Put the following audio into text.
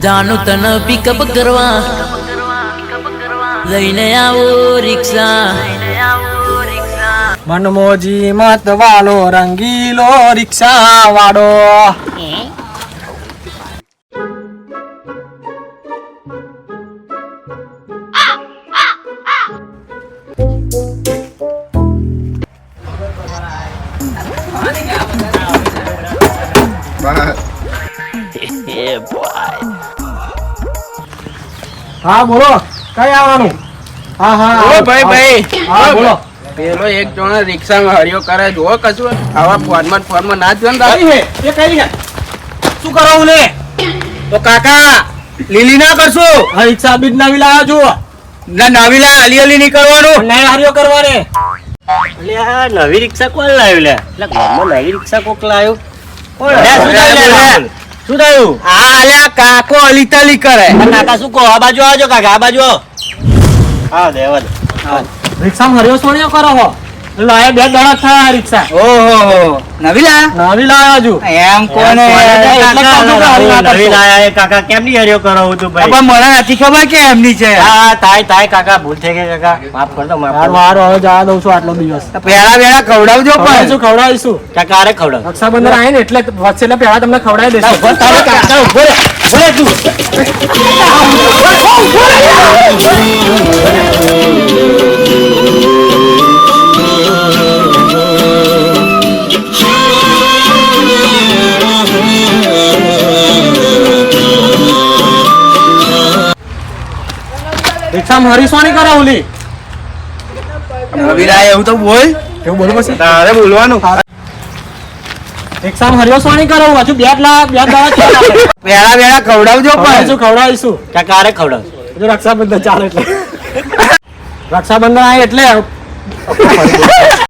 જાનું તને પિકઅપ કરવા લઈને આવો રિક્ષા મનમોજી મત વાલો રંગીલો રિક્ષા વાળો હા બોલો કઈ આવવાનું હા હા ઓ ભાઈ ભાઈ હા બોલો પેલો એક જણો રિક્ષામાં હરિયો કરે જો કશું આવા ફોનમાં ના જ કઈ હે એ કઈ હે શું કરાવું લે તો કાકા લીલી ના કરશો આ રિક્ષા બીજ નવી લાવ્યો છું ના નાવીલા અલી અલી નહીં કરવાનું નહીં હાર્યો કરવાને એટલે આ નવી રિક્ષા કોણ લાવ્યું લે એટલે ગામમાં નવી રિક્ષા કોક લાવ્યું કોણ લે, શું થયું લે? શું થયું આ અલ્યા કાકો અલીતલી કરે આ કાકા શું કહો આ બાજુ આવજો કાકા આ બાજુ આવો હા દેવા દે રિક્ષામાં હરિયો સોણિયો કરો હો લાયા બે દડા થયા આ રિક્ષા ઓહો નવીલા નવી લાવ્યો છું એમ કોને નવી લાયા એ કાકા કેમ ની હરિયો કરાવું તું ભાઈ પણ મને નથી ખબર કે એમની છે હા થાય કાકા ભૂલ થઈ ગઈ કાકા માફ કર દો માફ કર હારું દો. હારું હવે જવા દઉં છું આટલો દિવસ પેલા વેળા ખવડાવજો પણ ખવડાવીશું કાકા અરે ખવડાવ રક્ષાબંધન આવે ને એટલે વચ્ચે એટલે પહેલા તમને ખવડાવી ના, ઉભો થાવ દઈશું કાકા, ઉભો રે, ઉભો રે તું. રિક્ષામાં હરી સોણી કરાવું લી નવીલા એવું તો બોલ એવું બોલો પછી તારે બોલવાનું રિક્ષામાં હરિયો સોણી કરાવું હજુ બે દાડા પેલા વેળા ખવડાવજો પણ ખવડાવીશું કાકા અરે ખવડાવ હજુ રક્ષાબંધન ચાલે એટલે રક્ષાબંધન આવે એટલે